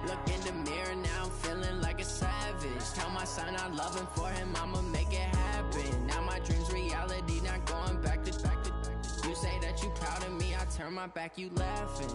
Look in the mirror now, I'm feeling like a savage. Tell my son I love him, for him I'ma make it happen. Now my dream's reality, not going back to. You say that you proud of me, I turn my back, you laughing.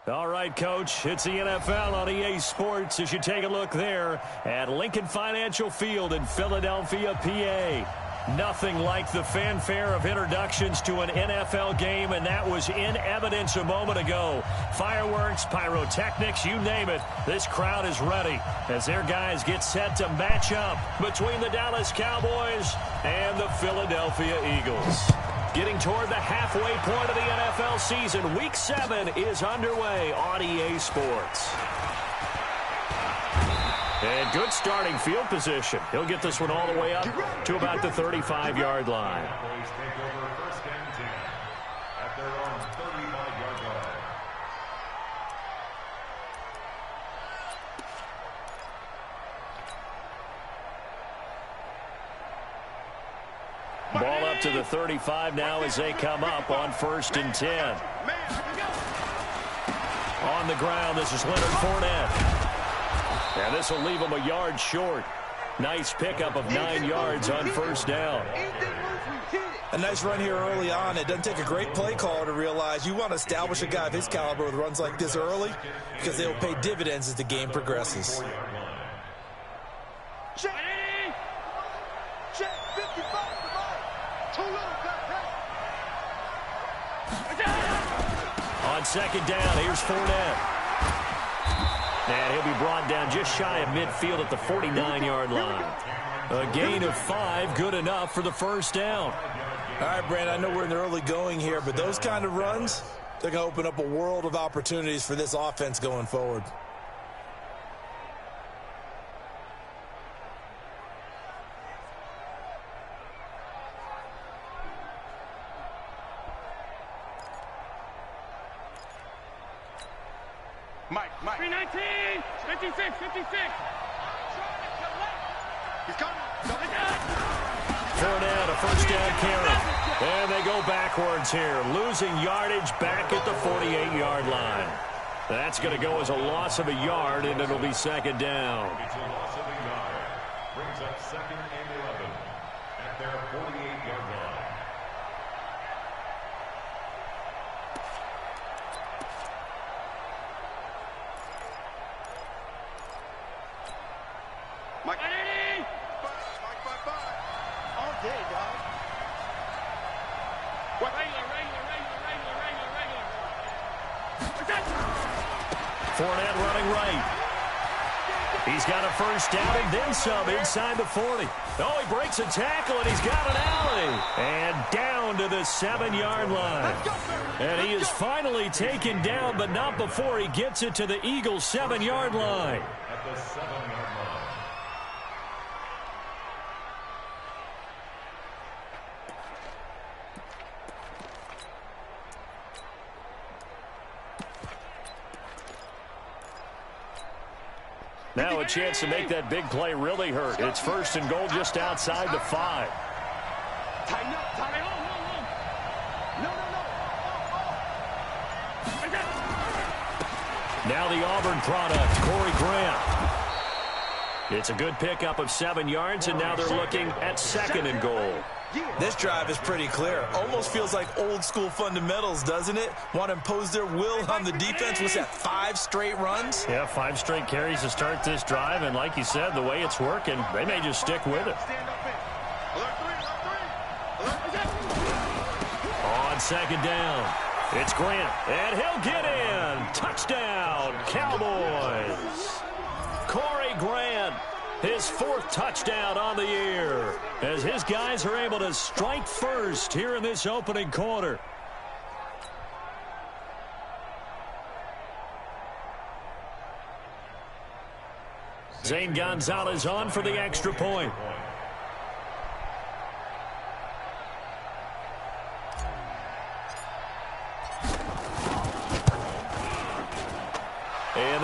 All right, Coach, it's the NFL on EA Sports as you take a look there at Lincoln Financial Field in Philadelphia, PA. Nothing like the fanfare of introductions to an NFL game, and that was in evidence a moment ago. Fireworks, pyrotechnics, you name it, this crowd is ready as their guys get set to match up between the Dallas Cowboys and the Philadelphia Eagles. Getting toward the halfway point of the NFL season, Week 7 is underway on EA Sports. And good starting field position. He'll get this one all the way up to about the 35-yard line. Ball up to the 35 now as they come up on 1st and 10. On the ground, this is Leonard Fournette. And this will leave him a yard short. Nice pickup of 9 yards on 1st down. A nice run here early on. It doesn't take a great play caller to realize you want to establish a guy of his caliber with runs like this early because they will pay dividends as the game progresses. On 2nd down, here's Fournette. And he'll be brought down just shy of midfield at the 49-yard line. A gain of 5, good enough for the 1st down. All right, Brandon, I know we're in the early going here, but those kind of runs, they're going to open up a world of opportunities for this offense going forward. Mike. 319, 56. He's coming. Fournette, a 1st down carry. And they go backwards here, losing yardage back at the 48-yard line. That's going to go as a loss of a yard, and it'll be 2nd down. Brings up 2nd and 11 at their 48-yard line. Mike. All day, dog. Regular. Fournette running right. He's got a 1st down and then some inside the 40. Oh, he breaks a tackle, and he's got an alley. And down to the 7-yard line. And he is finally taken down, but not before he gets it to the Eagles' 7-yard line. At the 7-yard line. Now a chance to make that big play really hurt. It's 1st and goal just outside the 5. Tighten up. No. Now the Auburn product, Corey Grant. It's a good pickup of 7 yards, and now they're looking at 2nd and goal. This drive is pretty clear. Almost feels like old school fundamentals, doesn't it? Want to impose their will on the defense. What's that, 5 straight runs? Yeah, 5 straight carries to start this drive, and like you said, the way it's working, they may just stick with it. On 2nd down, it's Grant, and he'll get in. Touchdown, Cowboys. Corey Grant, his 4th touchdown on the year, as his guys are able to strike first here in this opening quarter. Zane Gonzalez on for the extra point.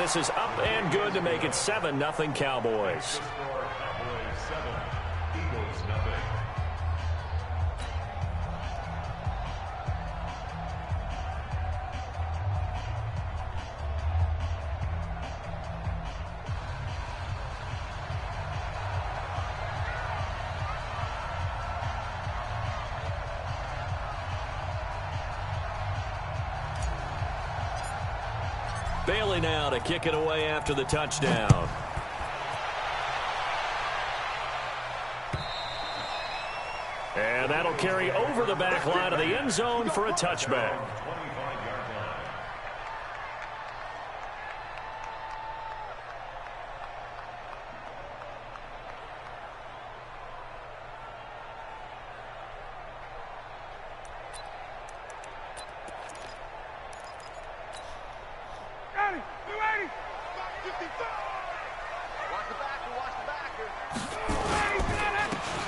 this is up and good to make it 7-0 Cowboys. Cowboys 7, Eagles nothing. Bailey now to kick it away after the touchdown. And that'll carry over the back line of the end zone for a touchback.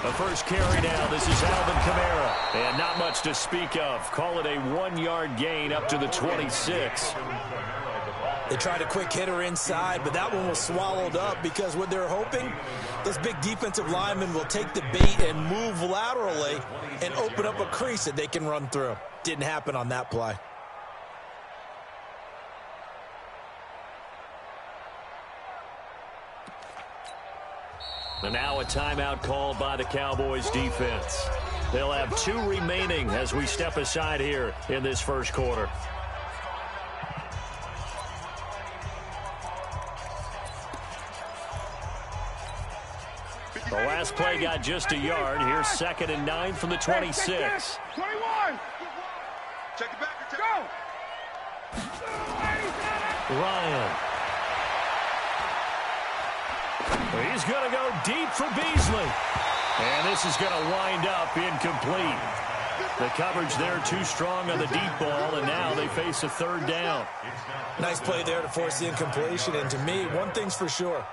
The first carry now. This is Alvin Kamara. And not much to speak of. Call it a 1-yard gain up to the 26. They tried a quick hitter inside, but that one was swallowed up because what they're hoping, those big defensive linemen will take the bait and move laterally and open up a crease that they can run through. Didn't happen on that play. And now a timeout called by the Cowboys defense. They'll have 2 remaining as we step aside here in this first quarter. The last play got just a yard. Here's 2nd and 9 from the 26. 21. Check it back. Go. Ryan. He's going to go deep for Beasley. And this is going to wind up incomplete. The coverage there too strong on the deep ball, and now they face a 3rd down. Nice play there to force the incompletion. And to me, one thing's for sure.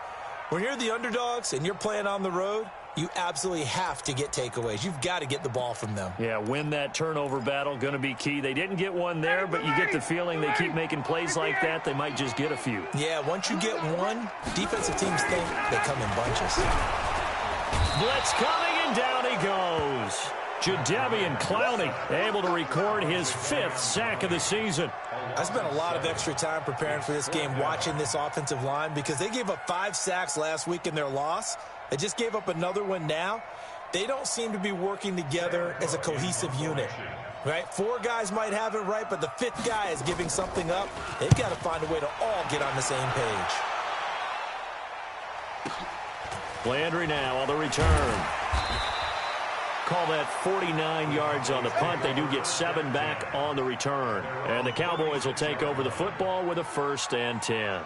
When you're the underdogs and you're playing on the road, you absolutely have to get takeaways. You've got to get the ball from them. Yeah, win that turnover battle, going to be key. They didn't get one there, but you get the feeling they keep making plays like that, they might just get a few. Yeah, once you get one, defensive teams think they come in bunches. Blitz coming, and down he goes. Jadeveon Clowney able to record his 5th sack of the season. I spent a lot of extra time preparing for this game watching this offensive line because they gave up 5 sacks last week in their loss. They just gave up another one now. They don't seem to be working together as a cohesive unit, right? 4 guys might have it right, but the 5th guy is giving something up. They've got to find a way to all get on the same page. Landry now on the return. Call that 49 yards on the punt. They do get 7 back on the return. And the Cowboys will take over the football with a 1st and 10.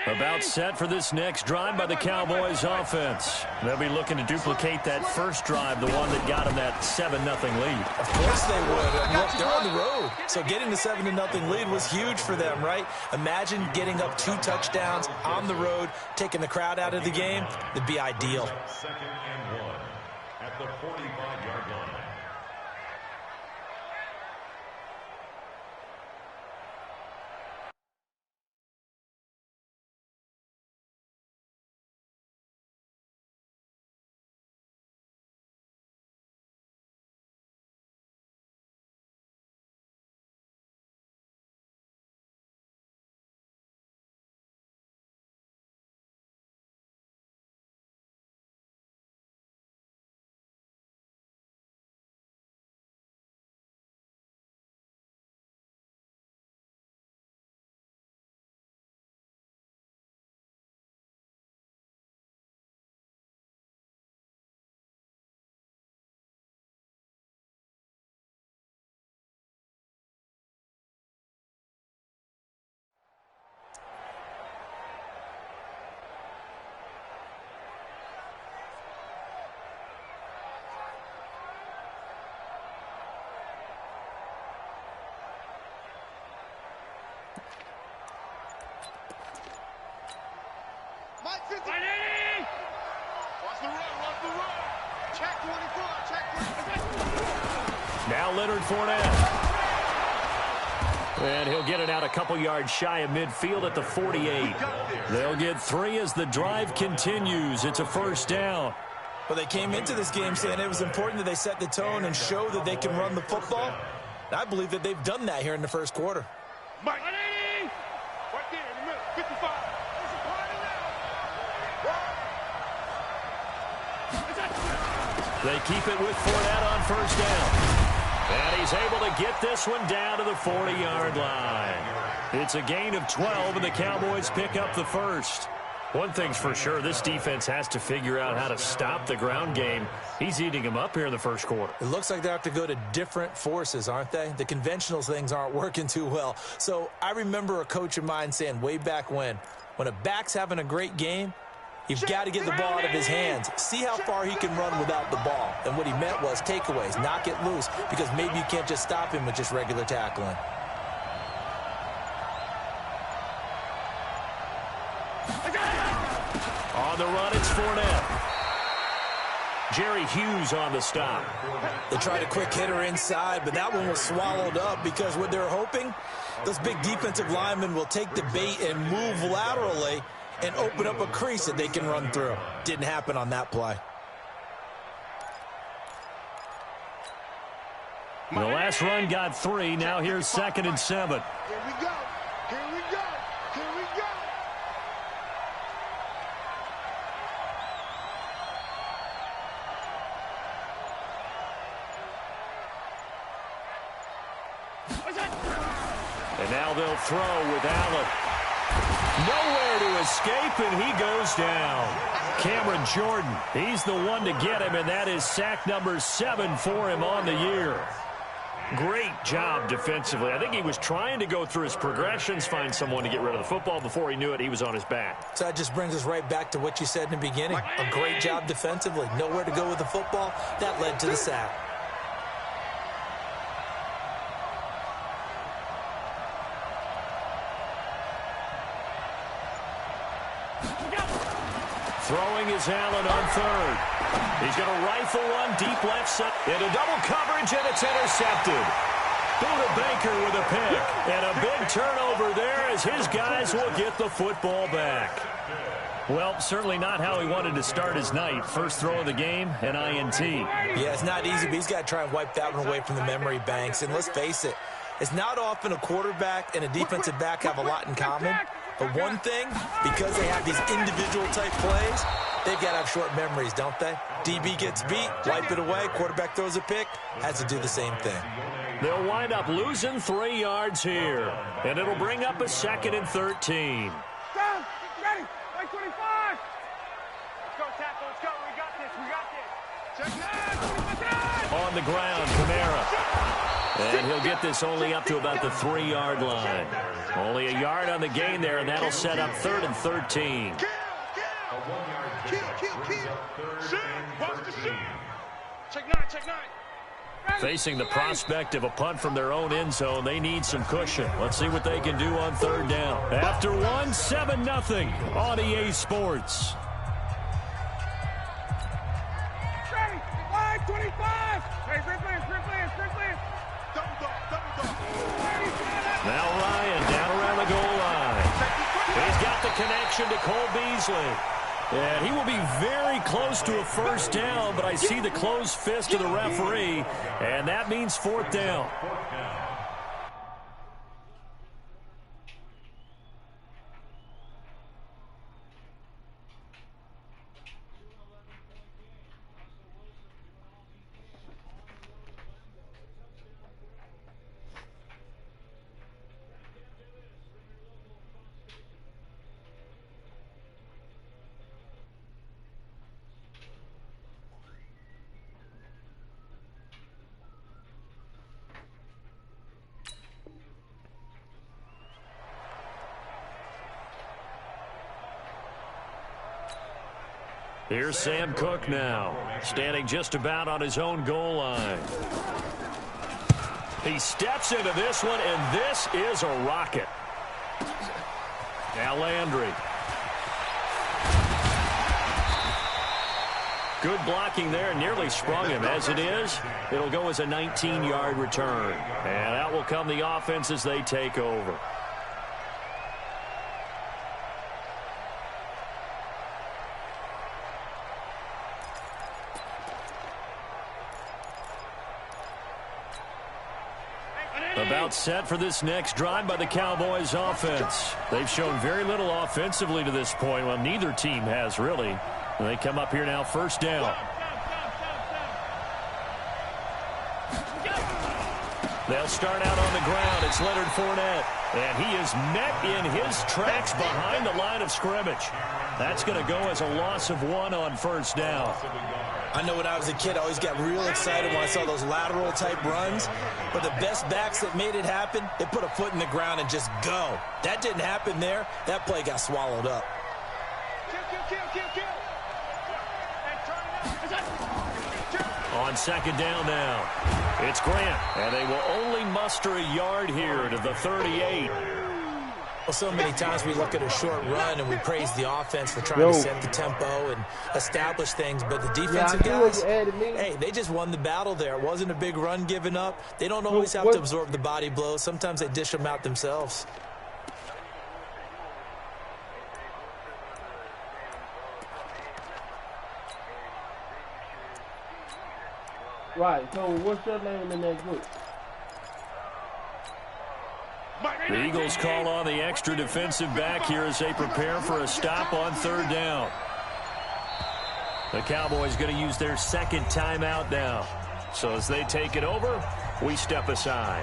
About set for this next drive by the Cowboys offense. They'll be looking to duplicate that first drive, the one that got them that 7-0 lead. Of course they would. Look, they're on the road. So getting the 7-0 lead was huge for them, right? Imagine getting up 2 touchdowns on the road, taking the crowd out of the game. It'd be ideal. 2nd and 1 at the 45-yard line. Watch the run, watch the run. Check 24, check 24. Now Leonard Fournette. And he'll get it out a couple yards shy of midfield at the 48. They'll get 3 as the drive continues. It's a first down. Well, they came into this game saying it was important that they set the tone and show that they can run the football. And I believe that they've done that here in the first quarter. Mike. Right there in the middle, 55. They keep it with Fournette on first down. And he's able to get this one down to the 40-yard line. It's a gain of 12, and the Cowboys pick up the first. One thing's for sure, this defense has to figure out how to stop the ground game. He's eating them up here in the first quarter. It looks like they have to go to different forces, aren't they? The conventional things aren't working too well. So I remember a coach of mine saying way back when a back's having a great game, you've got to get the ball out of his hands. See how far he can run without the ball. And what he meant was takeaways, knock it loose, because maybe you can't just stop him with just regular tackling. On the run, it's Fournette. Jerry Hughes on the stop. They tried a quick hitter inside, but that one was swallowed up because what they're hoping, those big defensive linemen will take the bait and move laterally and open up a crease that they can run through. Didn't happen on that play. The last run got 3. Now here's 2nd and 7. Here we go. Here we go. Here we go. And now they'll throw with Allen. Nowhere to escape, and he goes down. Cameron Jordan, he's the one to get him, and that is sack number 7 for him on the year. Great job defensively. I think he was trying to go through his progressions, find someone to get rid of the football. Before he knew it, he was on his back. So that just brings us right back to what you said in the beginning. A great job defensively. Nowhere to go with the football. That led to the sack. Throwing is Allen on 3rd. He's going to rifle one deep left side. Into double coverage, and it's intercepted. Buda Baker with a pick. And a big turnover there as his guys will get the football back. Well, certainly not how he wanted to start his night. First throw of the game, an INT. Yeah, it's not easy, but he's got to try and wipe that one away from the memory banks. And let's face it, it's not often a quarterback and a defensive back have a lot in common. But one thing, because they have these individual type plays, they've got to have short memories, don't they? DB gets beat, wipe it away, quarterback throws a pick, has to do the same thing. They'll wind up losing 3 yards here, and it'll bring up a 2nd and 13. Down, ready, like 25. Let's go, tackle, let's go, we got this, we got this. Check 9, On the ground, Kamara. And he'll get this only up to about the 3-yard line. Only a yard on the gain there, and that'll set up 3rd and 13. Kill. Shoot, watch the shoot. Check 9. Facing the prospect of a punt from their own end zone, they need some cushion. Let's see what they can do on 3rd down. After 1, 7-0 on EA Sports. Ready, 5-25. Hey, sprint plans. Now Ryan down around the goal line. He's got the connection to Cole Beasley. And he will be very close to a first down, but I see the closed fist of the referee, and that means 4th down. Here's Sam Cook now, standing just about on his own goal line. He steps into this one, and this is a rocket. Now Landry. Good blocking there, nearly sprung him. As it is, it'll go as a 19-yard return. And out will come the offense as they take over. About set for this next drive by the Cowboys offense. They've shown very little offensively to this point. Well, neither team has really. And they come up here now, first down. They'll start out on the ground. It's Leonard Fournette. And he is met in his tracks behind the line of scrimmage. That's going to go as a loss of 1 on first down. I know when I was a kid, I always got real excited when I saw those lateral-type runs. But the best backs that made it happen, they put a foot in the ground and just go. That didn't happen there. That play got swallowed up. On second down now, it's Grant. And they will only muster a yard here to the 38. Well, so many times we look at a short run and we praise the offense for trying to set the tempo and establish things, but the defensive guys, hey, they just won the battle there. It wasn't a big run given up. They don't always have to absorb the body blows. Sometimes they dish them out themselves. Right, so what's your name in that group? The Eagles call on the extra defensive back here as they prepare for a stop on third down. The Cowboys going to use their second timeout now. So as they take it over, we step aside.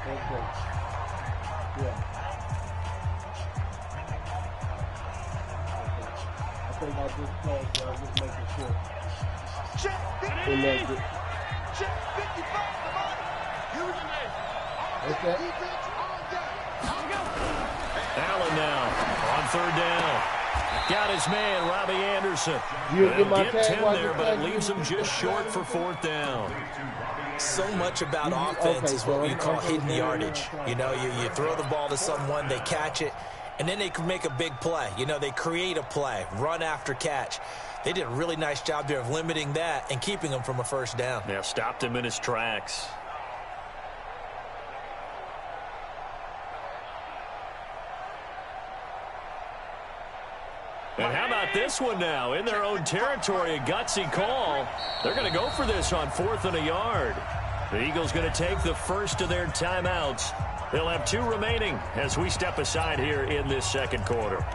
Okay. Yeah. I think I just called, so I'm just making sure. In that group. Okay. Allen now on third down. Got his man, Robbie Anderson. They'll get 10 there, but it leaves him just short for fourth down. So much about offense is what you call hidden yardage. You know, you throw the ball to someone, they catch it, and then they can make a big play. You know, they create a play, run after catch. They did a really nice job there of limiting that and keeping him from a first down. Yeah, stopped him in his tracks. And how about this one now? In their own territory, a gutsy call. They're going to go for this on 4th and a yard. The Eagles going to take the first of their timeouts. They'll have 2 remaining as we step aside here in this second quarter.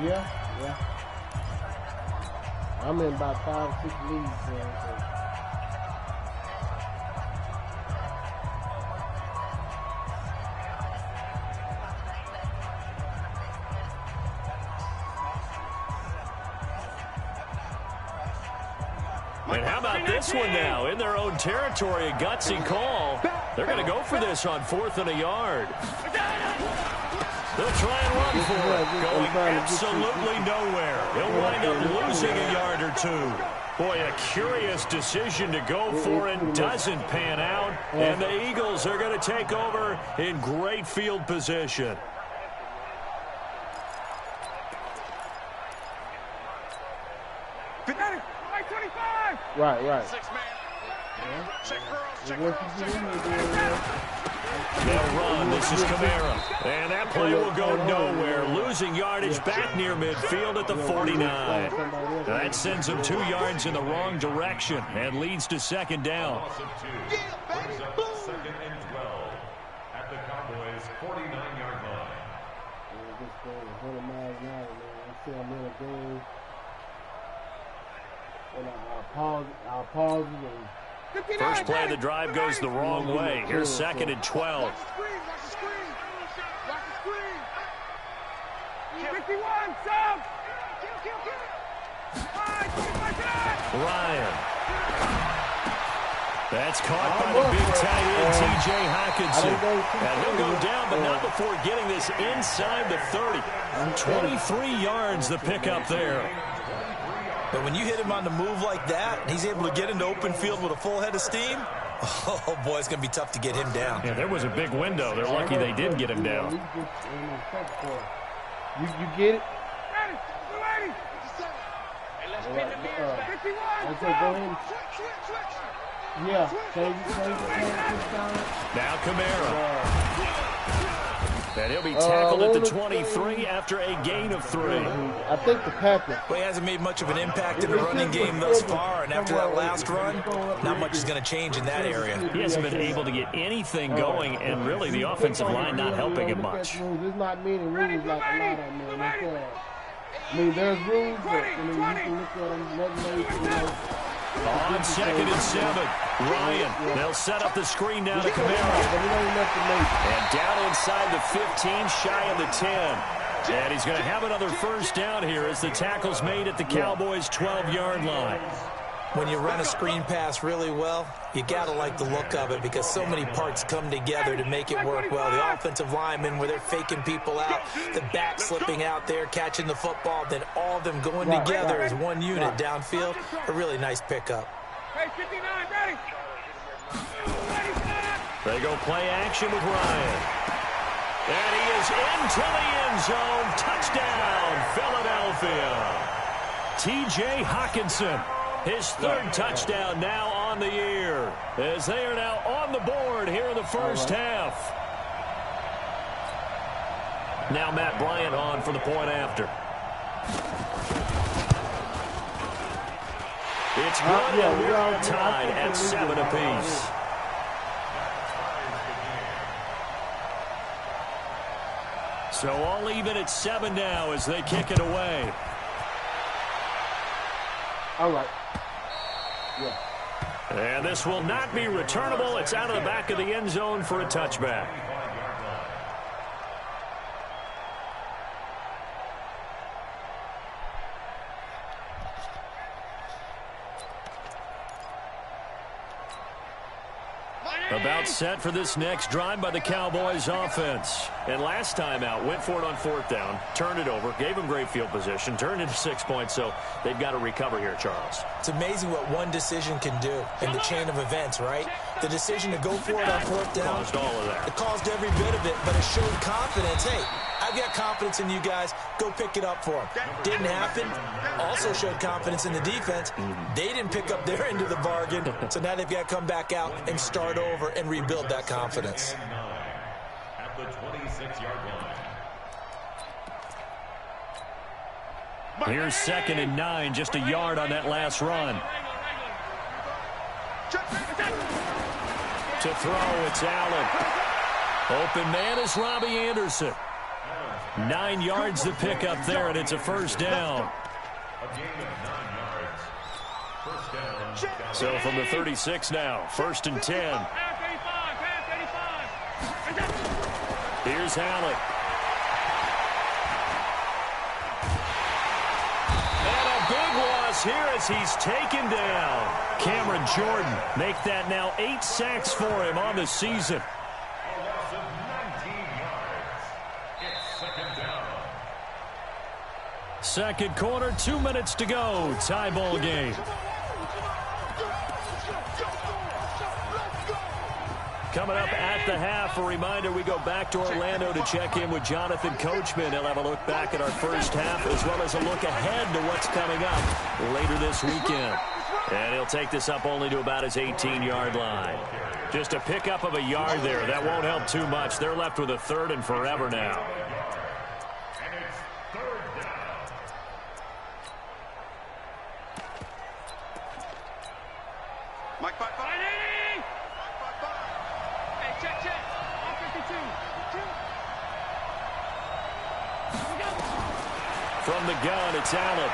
Yeah. I'm in about 5 or 6 leagues. And how about this one now? In their own territory, a gutsy call. They're going to go for this on 4th and a yard. They'll try and run for it. Going absolutely nowhere. He'll wind up losing a yard or 2. Boy, a curious decision to go for it. Doesn't pan out. And the Eagles are going to take over in great field position. Right. They'll run. This is Kamara. And that play will go nowhere. Losing yardage back near midfield at the 49. That sends them 2 yards in the wrong direction and leads to second down. Second and 12 at the Cowboys' 49-yard line. I'll pause and First play of the drive goes the wrong way. Here's second and 12. Watch the screen. 51, sub. Ryan. That's caught by the big tight end, T.J. Hockenson. And he'll go down, but not before getting this inside the 30. 23 yards the pickup there. But when you hit him on the move like that, and he's able to get into open field with a full head of steam, Oh, boy, it's going to be tough to get him down. Yeah, there was a big window. They're lucky they did get him down. You get it? Ready. Hey, let's spin the mirrors back. 51. Okay, go ahead. Yeah. Now Kamara. And he'll be tackled at the 23 after a gain of 3. I think the Packers. Well, he hasn't made much of an impact in the running game thus far, and after that last run, not much is going to change in that area. He hasn't been able to get anything going, and really the offensive line not helping him much. There's not many rules like a lot of them. I mean, there's rules, but you can look at them regularly. On 2nd and 7, Ryan. They'll set up the screen now to Kamara. And down inside the 15, shy of the 10. And he's going to have another first down here as the tackle's made at the Cowboys' 12-yard line. When you run a screen pass really well, you got to like the look of it because so many parts come together to make it work well. The offensive linemen, where they're faking people out, the back slipping out there, catching the football, then all of them going together as one unit downfield. A really nice pickup. Hey, 59, ready. They go play action with Ryan. And he is into the end zone. Touchdown, Philadelphia. T.J. Hockenson. His 3rd touchdown now on the year, as they are now on the board here in the first half. Now Matt Bryant on for the point after. It's good, and we're all tied at 7 apiece. So all even at 7 now as they kick it away. All right. Yeah. And this will not be returnable. It's out of the back of the end zone for a touchback. About set for this next drive by the Cowboys offense. And last time out, went for it on 4th down, turned it over, gave them great field position, turned into 6 points, so they've got to recover here, Charles. It's amazing what one decision can do in the chain of events, right? The decision to go for it on 4th down. Caused all of that. It caused every bit of it, but it showed confidence. Hey, I've got confidence in you guys. Go pick it up for them. Didn't happen. Also showed confidence in the defense. They didn't pick up their end of the bargain, so now they've got to come back out and start over and rebuild that confidence. At the 26-yard line. Here's 2nd and 9, just a yard on that last run. To throw, it's Allen. Open man is Robbie Anderson. 9 yards to pick up there, and it's a first down. A gain of 9 yards. First down. So from the 36 now, 1st and 10. Here's Allen. And a big loss here as he's taken down. Cameron Jordan make that now 8 sacks for him on the season. A loss of 19 yards. It's 2nd down. Second quarter, 2 minutes to go. Tie ball game. Coming up at the half, a reminder, we go back to Orlando to check in with Jonathan Coachman. He'll have a look back at our first half as well as a look ahead to what's coming up later this weekend. And he'll take this up only to about his 18-yard line. Just a pickup of a yard there. That won't help too much. They're left with a 3rd and forever now. And it's 3rd down. Mike, 5-5. Hey, check. All 52. From the gun, it's Allen.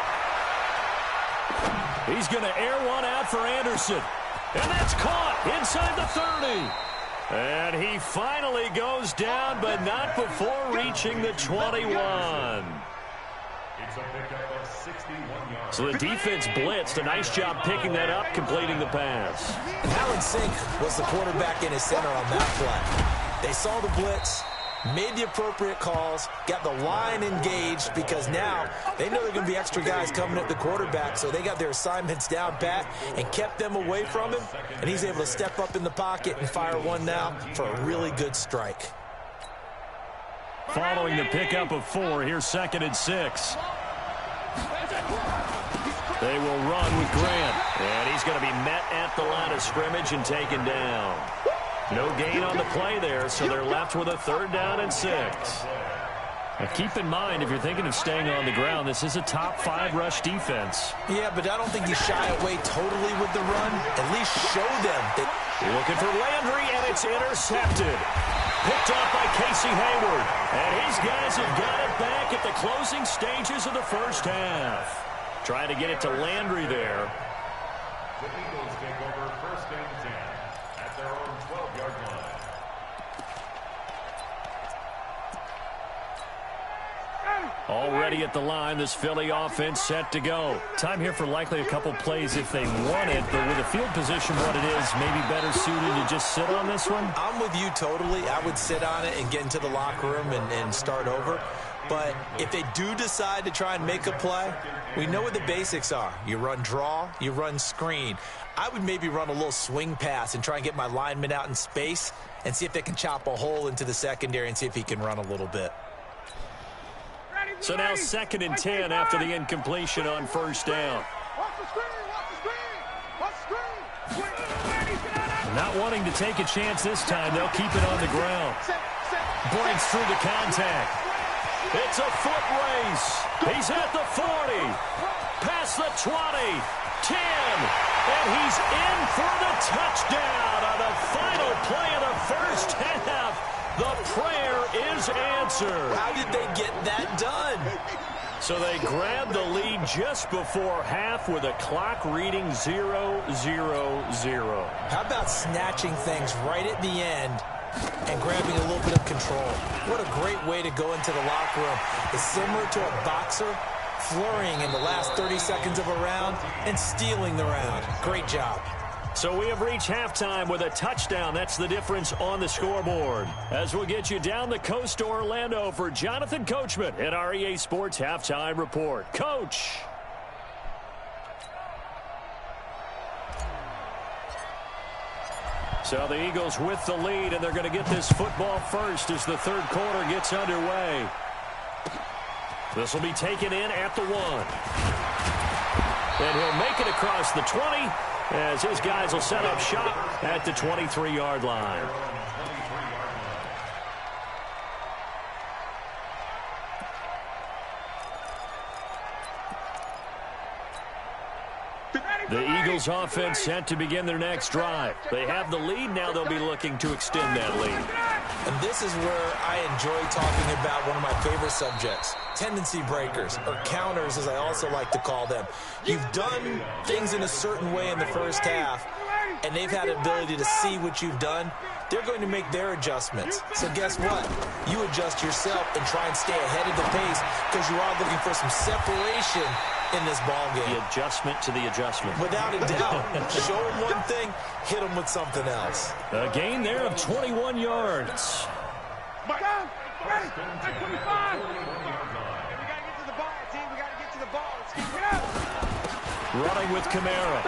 He's going to air one out for Anderson. And that's caught inside the 30. And he finally goes down, but not before reaching the 21. It's a pickup of 61 yards. So the defense blitzed. A nice job picking that up, completing the pass. Alan Sink was the quarterback in his center on that play. They saw the blitz. made the appropriate calls, got the line engaged, because now they know they're going to be extra guys coming at the quarterback, so they got their assignments down pat and kept them away from him, and he's able to step up in the pocket and fire one now for a really good strike. Following the pickup of 4, here's 2nd and 6. They will run with Grant, and he's going to be met at the line of scrimmage and taken down. No gain on the play there, so they're left with a 3rd down and 6. Now keep in mind, if you're thinking of staying on the ground, this is a top 5 rush defense. Yeah, but I don't think you shy away totally with the run. At least show them that. Looking for Landry, and it's intercepted. Picked off by Casey Hayward. And his guys have got it back at the closing stages of the first half. Trying to get it to Landry there. The Eagles take over 1st and 10 at their own 12-yard line. Already at the line, this Philly offense set to go. Time here for likely a couple plays if they want it, but with the field position what it is, maybe better suited to just sit on this one? I'm with you totally. I would sit on it and get into the locker room and start over. But if they do decide to try and make a play, we know what the basics are. You run draw, you run screen. I would maybe run a little swing pass and try and get my lineman out in space and see if they can chop a hole into the secondary and see if he can run a little bit. So now 2nd and 10 after the incompletion on 1st down. Not wanting to take a chance this time, they'll keep it on the ground. Breaks through the contact. It's a foot race. He's at the 40. Past the 20. 10. And he's in for the touchdown on the final play of the first half. The prayer is answered. How did they get that done? So they grabbed the lead just before half with a clock reading 0-0-0. How about snatching things right at the end and grabbing a little bit of control? What a great way to go into the locker room. It's similar to a boxer flurrying in the last 30 seconds of a round and stealing the round. Great job. So we have reached halftime with a touchdown. That's the difference on the scoreboard. As we'll get you down the coast to Orlando for Jonathan Coachman at our EA Sports Halftime Report. Coach. So the Eagles with the lead, and they're going to get this football first as the 3rd quarter gets underway. This will be taken in at the 1. And he'll make it across the 20. As his guys will set up shop at the 23-yard line. The Eagles offense set to begin their next drive. They have the lead. Now they'll be looking to extend that lead. And this is where I enjoy talking about one of my favorite subjects, tendency breakers, or counters as I also like to call them. You've done things in a certain way in the first half, and they've had an ability to see what you've done. They're going to make their adjustments. So guess what? You adjust yourself and try and stay ahead of the pace because you are looking for some separation in this ball game. The adjustment to the adjustment. Without a doubt. Show them one thing, hit them with something else. A gain there of 21 yards. Ready, at 25. We got to get to the ball, team. We got to get to the ball. Let's keep it up. Running with Kamara.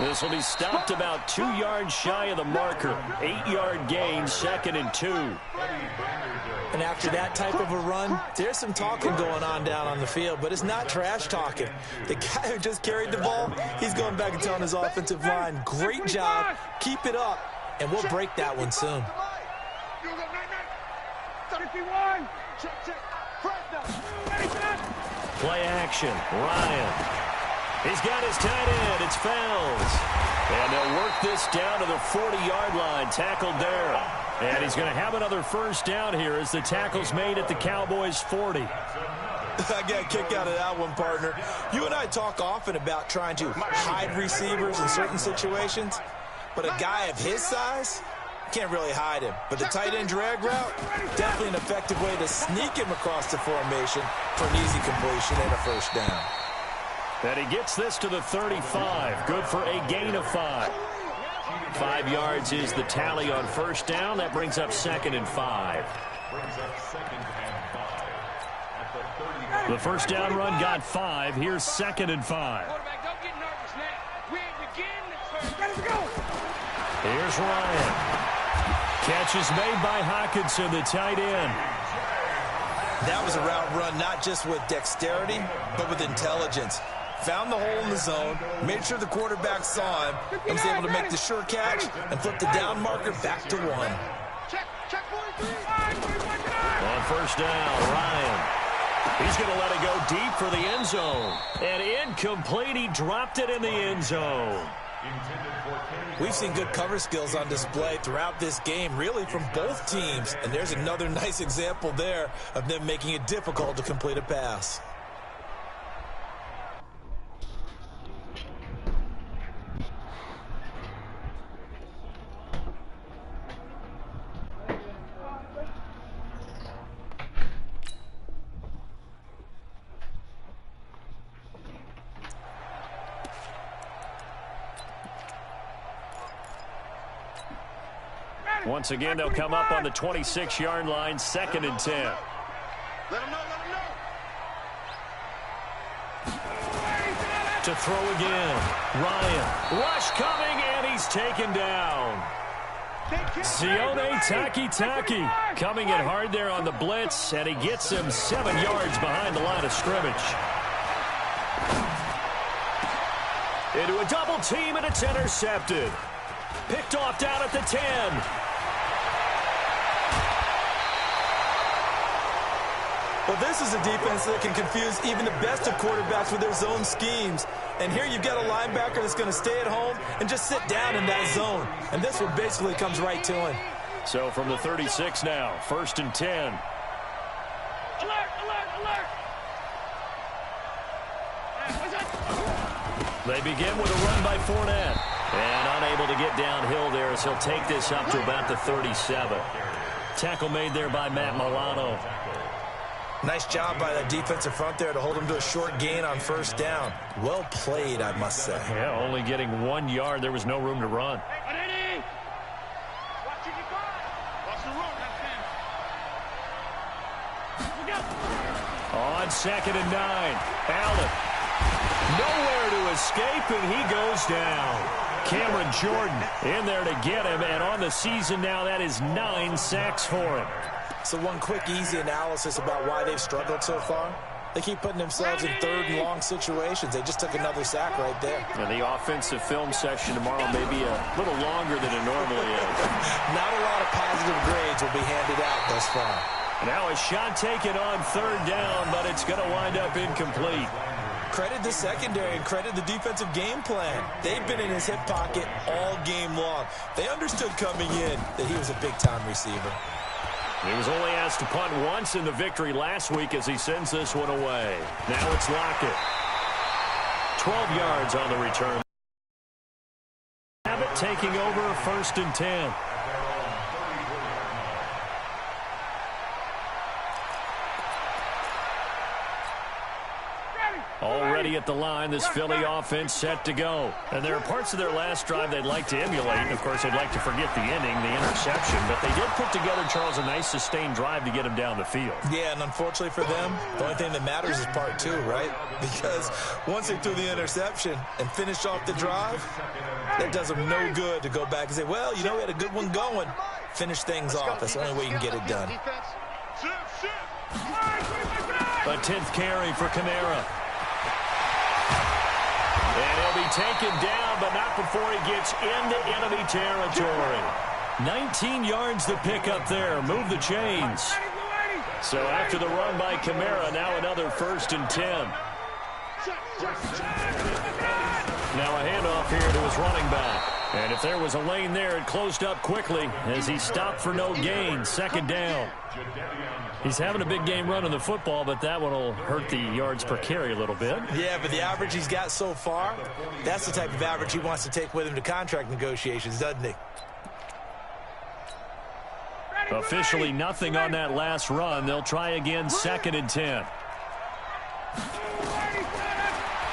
This will be stopped about 2 yards shy of the marker. 8-yard gain, 2nd and 2. And after that type of a run, there's some talking going on down on the field, but it's not trash talking. The guy who just carried the ball, he's going back and telling his offensive line, great job, keep it up, and we'll break that one soon. Play action, Ryan. He's got his tight end. It's Fells. And they'll work this down to the 40-yard line. Tackled there. And he's going to have another first down here as the tackle's made at the Cowboys' 40. I got a kick out of that one, partner. You and I talk often about trying to hide receivers in certain situations, but a guy of his size can't really hide him. But the tight end drag route, definitely an effective way to sneak him across the formation for an easy completion and a first down. And he gets this to the 35. Good for a gain of 5. 5 yards is the tally on first down. That brings up 2nd and 5. The first down run got 5. Here's 2nd and 5. Here's Ryan. Catch is made by Hockenson, the tight end. That was a route run not just with dexterity, but with intelligence. Found the hole in the zone, made sure the quarterback saw him, and was able to make the sure catch and flip the down marker back to 1. On first down, Ryan. He's going to let it go deep for the end zone. And incomplete. He dropped it in the end zone. We've seen good cover skills on display throughout this game, really from both teams. And there's another nice example there of them making it difficult to complete a pass. Once again, they'll come up on the 26-yard line, 2nd and 10. Let him know, let him know. To throw again. Ryan. Rush coming, and he's taken down. Sione Takitaki coming in hard there on the blitz, and he gets him 7 yards behind the line of scrimmage. Into a double team, and it's intercepted. Picked off down at the 10. Well, this is a defense that can confuse even the best of quarterbacks with their zone schemes. And here you've got a linebacker that's going to stay at home and just sit down in that zone. And this one basically comes right to him. So from the 36 now, 1st and 10. Alert, alert, alert. They begin with a run by Fournette. And unable to get downhill there as he'll take this up to about the 37. Tackle made there by Matt Milano. Nice job by that defensive front there to hold him to a short gain on first down. Well played, I must say. Yeah, only getting 1 yard. There was no room to run. On 2nd and 9, Allen. Nowhere to escape, and he goes down. Cameron Jordan in there to get him, and on the season now, that is 9 sacks for him. So one quick, easy analysis about why they've struggled so far. They keep putting themselves in 3rd and long situations. They just took another sack right there. And the offensive film session tomorrow may be a little longer than it normally is. Not a lot of positive grades will be handed out thus far. Now a shot taken on 3rd down, but it's going to wind up incomplete. Credit the secondary and credit the defensive game plan. They've been in his hip pocket all game long. They understood coming in that he was a big-time receiver. He was only asked to punt once in the victory last week as he sends this one away. Now it's Lockett. 12 yards on the return. Abbott taking over 1st and 10. Already at the line, this Philly offense set to go. And there are parts of their last drive they'd like to emulate. Of course, they'd like to forget the inning, the interception. But they did put together, Charles, a nice sustained drive to get him down the field. Yeah, and unfortunately for them, the only thing that matters is part 2, right? Because once they threw the interception and finished off the drive, that does them no good to go back and say, well, you know, we had a good one going. Finish things off. That's the only way you can get it done. A 10th carry for Kamara. And he'll be taken down, but not before he gets into enemy territory. 19 yards to pick up there. Move the chains. So after the run by Kamara, now another 1st and 10. Now a handoff here to his running back. And if there was a lane there, it closed up quickly as he stopped for no gain. 2nd down. He's having a big game running the football, but that one will hurt the yards per carry a little bit. Yeah, but the average he's got so far, that's the type of average he wants to take with him to contract negotiations, doesn't he? Officially nothing on that last run. They'll try again, 2nd and 10.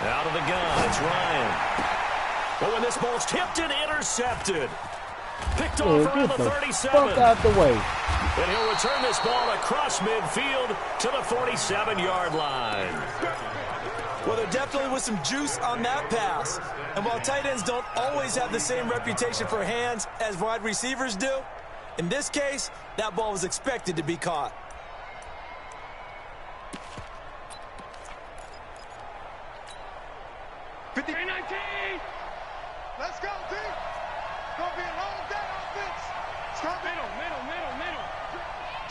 Out of the gun, it's Ryan. But when this ball's tipped and intercepted. Picked off around the 37. Fuck out the way. And he'll return this ball across midfield to the 47-yard line. Well, there definitely was some juice on that pass. And while tight ends don't always have the same reputation for hands as wide receivers do, in this case, that ball was expected to be caught. Let's go, D. It's going to be a long day offense. Stop middle.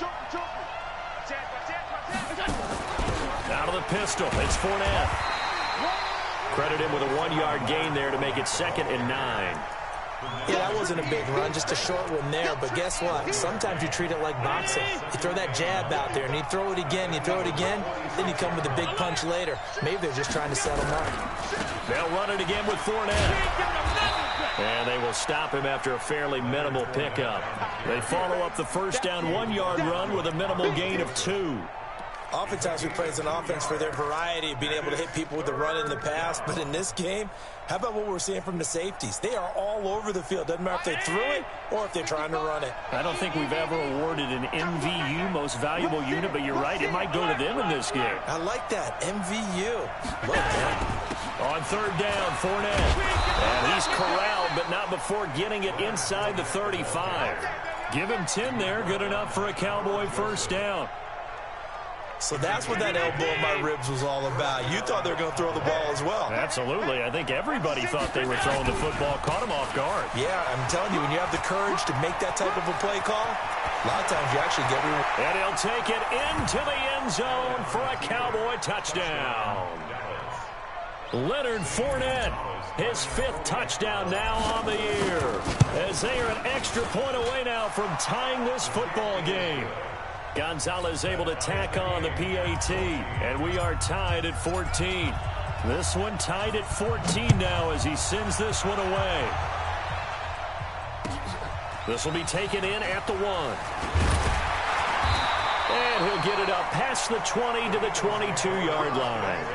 Jump. Out of the pistol, it's Fournette. Credit him with a 1-yard gain there to make it 2nd and 9. Yeah, that wasn't a big run, just a short one there. But guess what? Sometimes you treat it like boxing. You throw that jab out there, and you throw it again, then you come with a big punch later. Maybe they're just trying to set him up. They'll run it again with Fournette. And they will stop him after a fairly minimal pickup. They follow up the first down 1-yard run with a minimal gain of 2. Oftentimes we praise an offense for their variety of being able to hit people with the run in the pass. But in this game, how about what we're seeing from the safeties? They are all over the field. Doesn't matter if they threw it or if they're trying to run it. I don't think we've ever awarded an MVU, most valuable unit, but you're right, it might go to them in this game. I like that, MVU. Love that. On 3rd down, Fournette. And he's corralled, but not before getting it inside the 35. Give him 10 there, good enough for a Cowboy first down. So that's what that elbow in my ribs was all about. You thought they were going to throw the ball as well. Absolutely. I think everybody thought they were throwing the football, caught him off guard. Yeah, I'm telling you, when you have the courage to make that type of a play call, a lot of times you actually get rewarded. And he'll take it into the end zone for a Cowboy touchdown. Leonard Fournette, his 5th touchdown now on the year, as they are an extra point away now from tying this football game. Gonzalez able to tack on the PAT, and we are tied at 14. This one tied at 14 now as he sends this one away. This will be taken in at the 1. And he'll get it up past the 20 to the 22-yard line.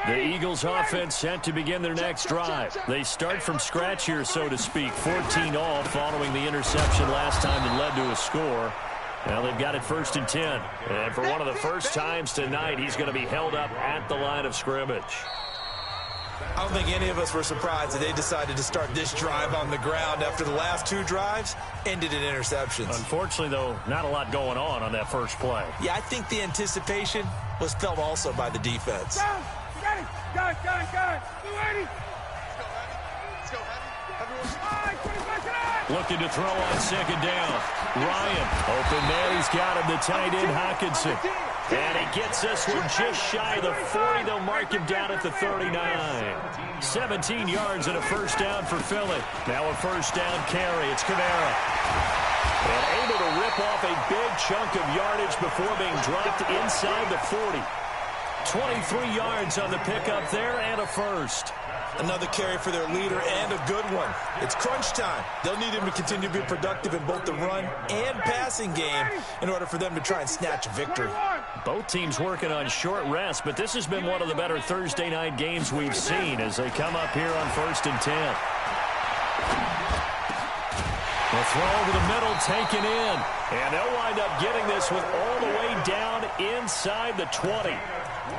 The Eagles offense set to begin their next drive. They start from scratch here, so to speak. 14 all following the interception last time that led to a score. Now they've got it 1st and 10. And for one of the first times tonight, he's going to be held up at the line of scrimmage. I don't think any of us were surprised that they decided to start this drive on the ground after the last 2 drives ended in interceptions. Unfortunately, though, not a lot going on that first play. Yeah, I think the anticipation was felt also by the defense. Got it. 280. Let's go, Hattie. Looking to throw on 2nd down. Ryan, open there. He's got him, the tight end, Hockenson. And he gets this one just shy of the 40. They'll mark him down at the 39. 17 yards and a first down for Philly. Now a first down carry. It's Kamara. And able to rip off a big chunk of yardage before being dropped inside the 40. 23 yards on the pickup there and a first. Another carry for their leader and a good one. It's crunch time. They'll need him to continue to be productive in both the run and passing game in order for them to try and snatch a victory. Both teams working on short rest, but this has been one of the better Thursday night games we've seen as they come up here on 1st and 10. The throw over the middle taken in, and they'll wind up getting this one all the way down inside the 20.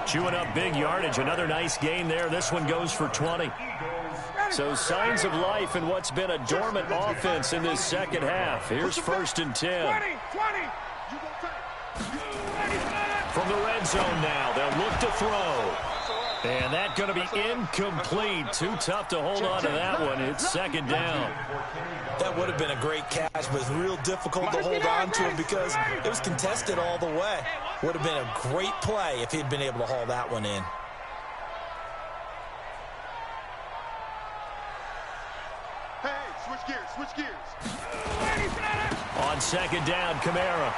Chewing up big yardage. Another nice gain there. This one goes for 20. So signs of life in what's been a dormant offense in this second half. Here's 1st and 10. From the red zone now, they'll look to throw. And that's going to be incomplete. Too tough to hold on to that one. It's 2nd down. That would have been a great catch, but it's real difficult to hold on to it because it was contested all the way. Would have been a great play if he'd been able to haul that one in. Hey, switch gears. On 2nd down, Kamara.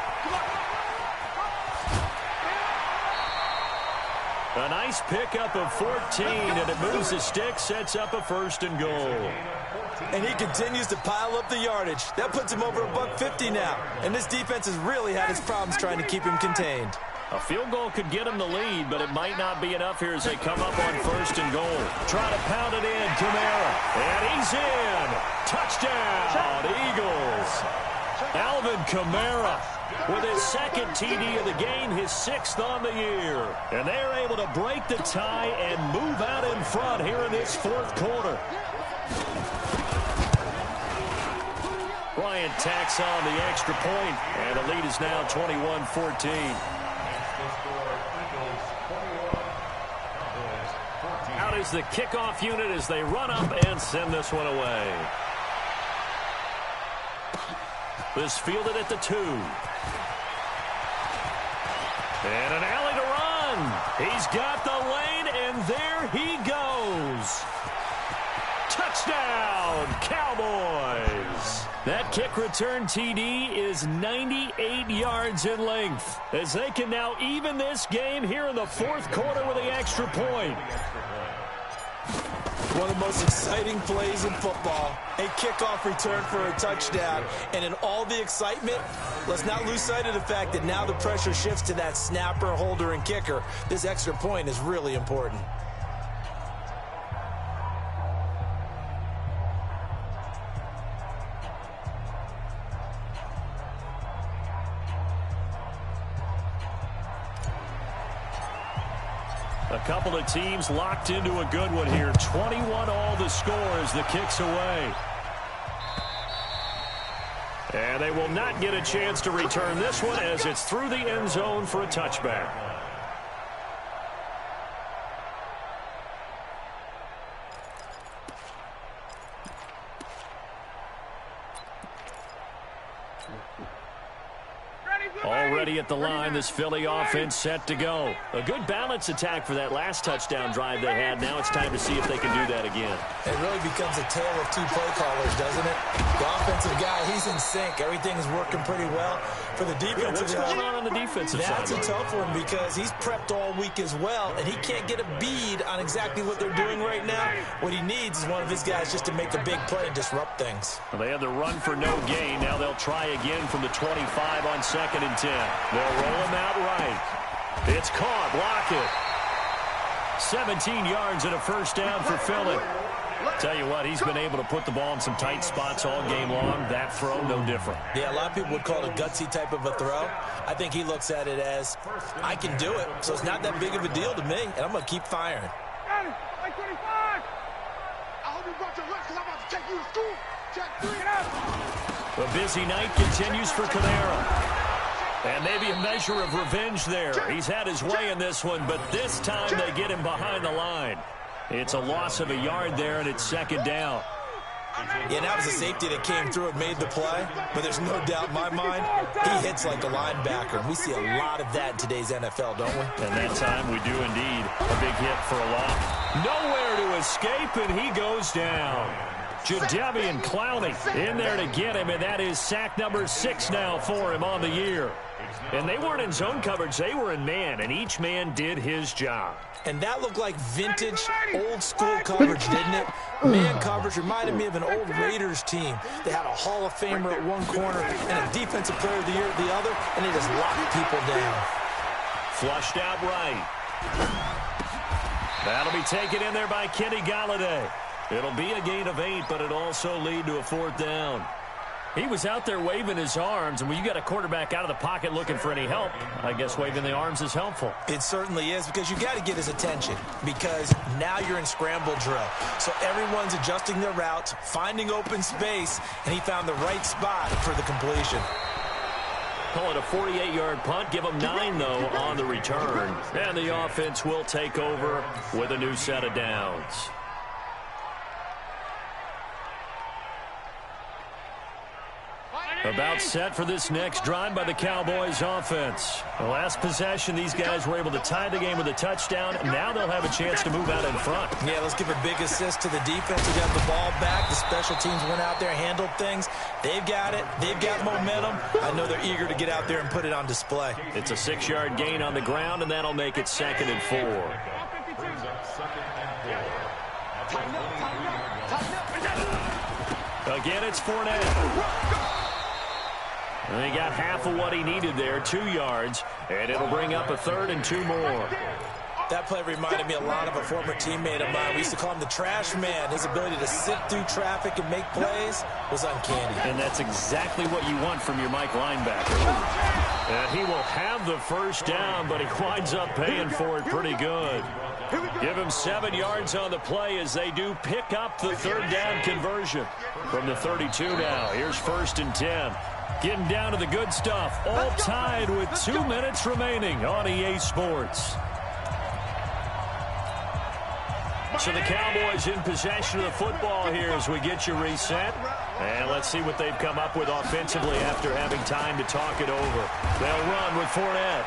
A nice pickup of 14, and it moves the stick, sets up a 1st and goal. And he continues to pile up the yardage. That puts him over $150 now. And this defense has really had its problems trying to keep him contained. A field goal could get him the lead, but it might not be enough here as they come up on 1st and goal. Try to pound it in, Kamara. And he's in. Touchdown, Eagles. Alvin Kamara with his 2nd TD of the game, his 6th on the year. And they're able to break the tie and move out in front here in this 4th quarter. Bryant tacks on the extra point, and the lead is now 21-14. Out is the kickoff unit as they run up and send this one away. This fielded at the 2. And an alley to run. He's got the lane, and there he goes. Touchdown, Cowboys. That kick return TD is 98 yards in length as they can now even this game here in the 4th quarter with the extra point. One of the most exciting plays in football, a kickoff return for a touchdown. And in all the excitement, let's not lose sight of the fact that now the pressure shifts to that snapper, holder, and kicker. This extra point is really important. A couple of teams locked into a good one here. 21 all the score as the kick's away. And they will not get a chance to return this one as it's through the end zone for a touchback. Already at the line, this Philly offense set to go. A good balance attack for that last touchdown drive they had. Now it's time to see if they can do that again. It really becomes a tale of 2 play callers, doesn't it? The offensive guy, he's in sync. Everything's working pretty well. For the defensive what's going on the defensive side? That's a tough one because he's prepped all week as well, and he can't get a bead on exactly what they're doing right now. What he needs is one of his guys just to make a big play and disrupt things. Well, they had the run for no gain. Now they'll try again from the 25 on 2nd and 10. They'll roll him out right. It's caught. Block it. 17 yards and a 1st down for Philly. Tell you what, he's been able to put the ball in some tight spots all game long. That throw, no different. Yeah, a lot of people would call it a gutsy type of a throw. I think he looks at it as, I can do it, so it's not that big of a deal to me, and I'm going to keep firing. Got it. Like 25. I hope you brought your lunch because I'm about to take you to school. Check 3 and out. The busy night continues for Kamara. And maybe a measure of revenge there. He's had his way in this one, but this time they get him behind the line. It's a loss of a yard there, and it's 2nd down. Yeah, that was a safety that came through and made the play, but there's no doubt in my mind, he hits like a linebacker. And we see a lot of that in today's NFL, don't we? And that time we do indeed. A big hit for a loss. Nowhere to escape, and he goes down. Jadeveon Clowney in there to get him, and that is sack number 6 now for him on the year. And they weren't in zone coverage, they were in man, and each man did his job. And that looked like vintage, old-school coverage, didn't it? Man coverage reminded me of an old Raiders team. They had a Hall of Famer at one corner and a Defensive Player of the Year at the other, and they just locked people down. Flushed out right. That'll be taken in there by Kenny Golladay. It'll be a gain of 8, but it'll also lead to a 4th down. He was out there waving his arms, and when you got a quarterback out of the pocket looking for any help, I guess waving the arms is helpful. It certainly is, because you got to get his attention, because now you're in scramble drill. So everyone's adjusting their routes, finding open space, and he found the right spot for the completion. Call it a 48-yard punt. Give them 9, though, on the return. And the offense will take over with a new set of downs. About set for this next drive by the Cowboys offense. The last possession, these guys were able to tie the game with a touchdown. Now they'll have a chance to move out in front. Yeah, let's give a big assist to the defense. They got the ball back. The special teams went out there, handled things. They've got it. They've got momentum. I know they're eager to get out there and put it on display. It's a 6-yard gain on the ground, and that'll make it 2nd and 4. Brings up 2nd and 4. Again, it's Fournette. And he got half of what he needed there, 2 yards, and it'll bring up a 3rd and 2 more. That play reminded me a lot of a former teammate of mine. We used to call him the trash man. His ability to sift through traffic and make plays was uncanny. And that's exactly what you want from your Mike linebacker. And he will have the first down, but he winds up paying for it pretty good. Give him 7 yards on the play as they do pick up the 3rd down conversion. From the 32 now, here's 1st and 10. Getting down to the good stuff. All tied with 2 minutes remaining on EA Sports. So the Cowboys in possession of the football here as we get you reset. And let's see what they've come up with offensively after having time to talk it over. They'll run with Fournette.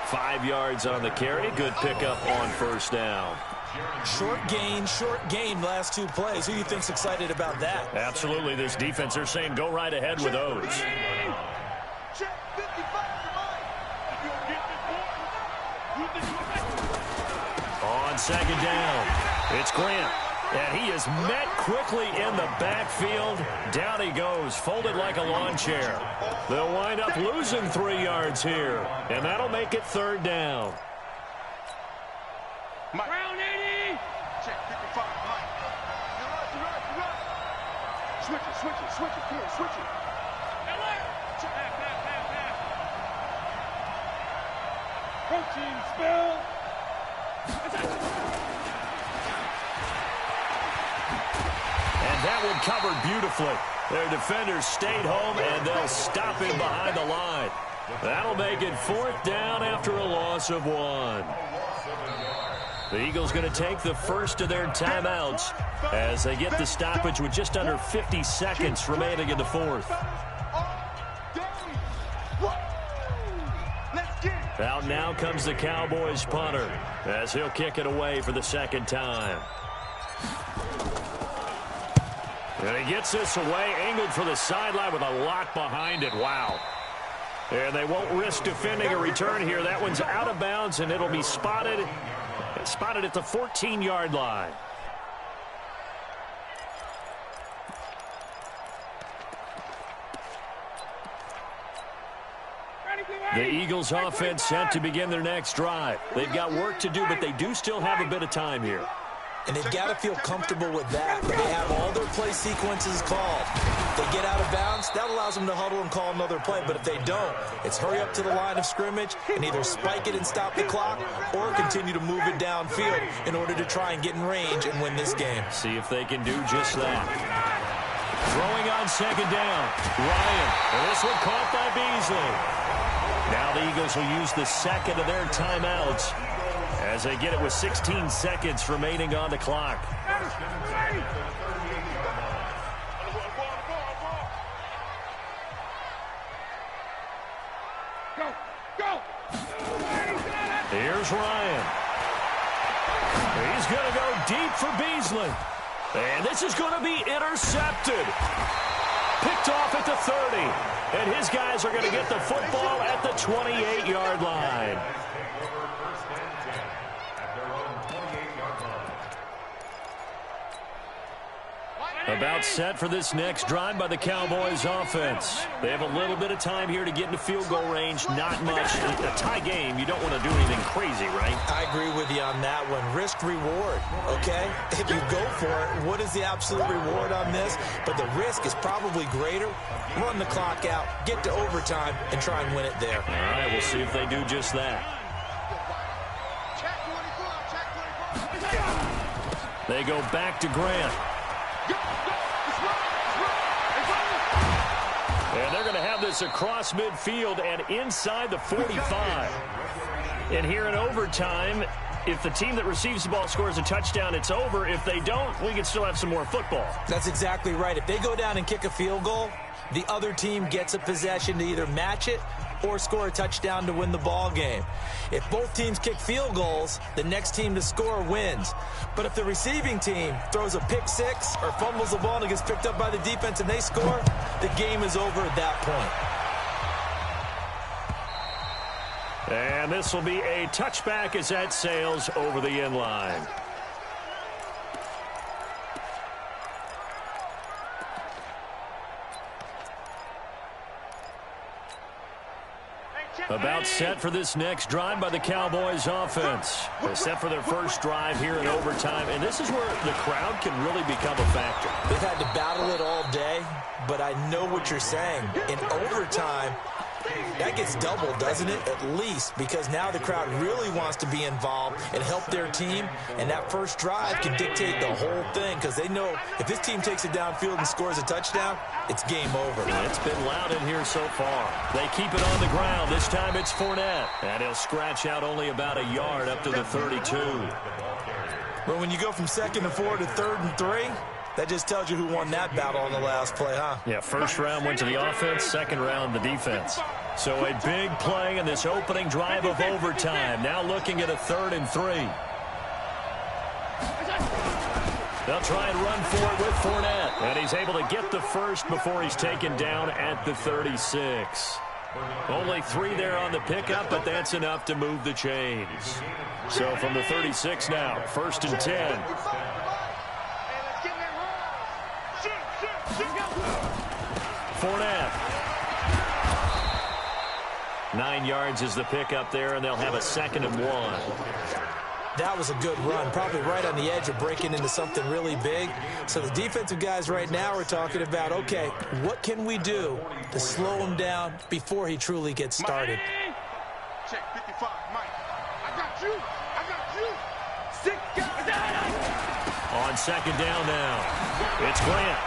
5 yards on the carry. Good pickup on 1st down. Short gain last 2 plays. Who do you think's excited about that? Absolutely. This defense, they're saying go right ahead with those. On 2nd down, it's Grant. And he is met quickly in the backfield. Down he goes, folded like a lawn chair. They'll wind up losing 3 yards here. And that'll make it 3rd down. Brown 80. Check 55. Mike. You're right. Switch it. Come on, switch it. Protein spill. And that one covered beautifully. Their defenders stayed home, and they'll stop him behind the line. That'll make it 4th down after a loss of 1. The Eagles going to take the first of their timeouts as they get the stoppage with just under 50 seconds remaining in the 4th. Out now comes the Cowboys punter as he'll kick it away for the 2nd time. And he gets this away, angled for the sideline with a lot behind it. Wow. And they won't risk defending a return here. That one's out of bounds, and it'll be spotted at the 14-yard line. The Eagles offense set to begin their next drive. They've got work to do, but they do still have a bit of time here. And they've got to feel comfortable with that. But they have all their play sequences called. If they get out of bounds, that allows them to huddle and call another play. But if they don't, it's hurry up to the line of scrimmage and either spike it and stop the clock or continue to move it downfield in order to try and get in range and win this game. See if they can do just that. Throwing on 2nd down. Ryan. And this one caught by Beasley. Now the Eagles will use the 2nd of their timeouts as they get it with 16 seconds remaining on the clock. Go! Here's Ryan. He's going to go deep for Beasley. And this is going to be intercepted. Picked off at the 30. And his guys are going to get the football at the 28-yard line. About set for this next drive by the Cowboys offense. They have a little bit of time here to get into field goal range. Not much. A tie game, you don't want to do anything crazy, right? I agree with you on that one. Risk reward, okay? If you go for it, what is the absolute reward on this? But the risk is probably greater. Run the clock out, get to overtime, and try and win it there. All right, we'll see if they do just that. They go back to Grant. And they're going to have this across midfield and inside the 45. And here in overtime, if the team that receives the ball scores a touchdown, it's over. If they don't, we can still have some more football. That's exactly right. If they go down and kick a field goal, the other team gets a possession to either match it or score a touchdown to win the ball game. If both teams kick field goals, the next team to score wins. But if the receiving team throws a pick six or fumbles the ball and it gets picked up by the defense and they score, the game is over at that point. And this will be a touchback as that sails over the end line. About set for this next drive by the Cowboys offense. They're set for their first drive here in overtime, and this is where the crowd can really become a factor. They've had to battle it all day, but I know what you're saying. In overtime, that gets doubled, doesn't it? At least, because now the crowd really wants to be involved and help their team, and that first drive can dictate the whole thing because they know if this team takes it downfield and scores a touchdown, it's game over. It's been loud in here so far. They keep it on the ground. This time it's Fournette, and he'll scratch out only about a yard up to the 32. Well, when you go from 2nd and 4 to 3rd and 3, that just tells you who won that battle on the last play, huh? Yeah, first round went to the offense, second round the defense. So a big play in this opening drive of overtime. Now looking at a 3rd and 3. They'll try and run for it with Fournette. And he's able to get the first before he's taken down at the 36. Only 3 there on the pickup, but that's enough to move the chains. So from the 36 now, 1st and 10. Fournette. 9 yards is the pickup there, and they'll have a 2nd and 1. That was a good run, probably right on the edge of breaking into something really big. So the defensive guys right now are talking about, okay, what can we do to slow him down before he truly gets started? Check 55, Mike. I got you. I got you. 6 guys. On 2nd down now, it's Grant.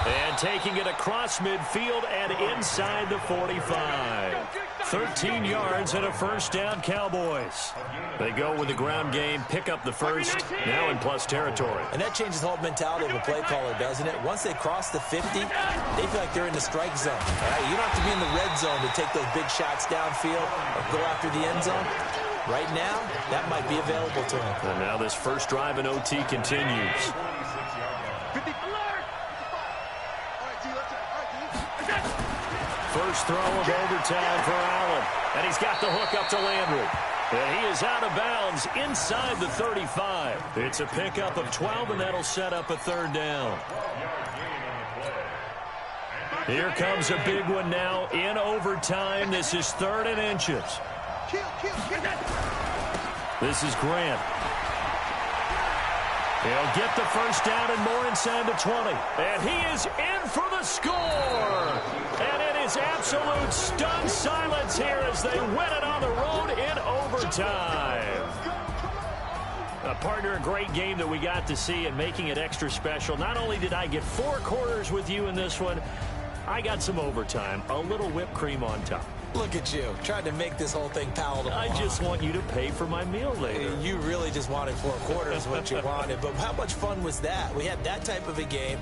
And taking it across midfield and inside the 45. 13 yards and a 1st down, Cowboys. They go with the ground game, pick up the first, now in plus territory. And that changes the whole mentality of a play caller, doesn't it? Once they cross the 50, they feel like they're in the strike zone. Right? You don't have to be in the red zone to take those big shots downfield or go after the end zone. Right now, that might be available to them. And now this first drive in OT continues. First throw of overtime for Allen. And he's got the hook up to Landry. And he is out of bounds inside the 35. It's a pickup of 12, and that'll set up a 3rd down. Here comes a big one now in overtime. This is 3rd and inches. This is Grant. He'll get the first down and more inside the 20. And he is in for the score. And it is absolute stunned silence here as they win it on the road in overtime. Partner, a great game that we got to see and making it extra special. Not only did I get 4 quarters with you in this one, I got some overtime, a little whipped cream on top. Look at you, trying to make this whole thing palatable. I just want you to pay for my meal later. You really just wanted 4 quarters, what you wanted. But how much fun was that? We had that type of a game.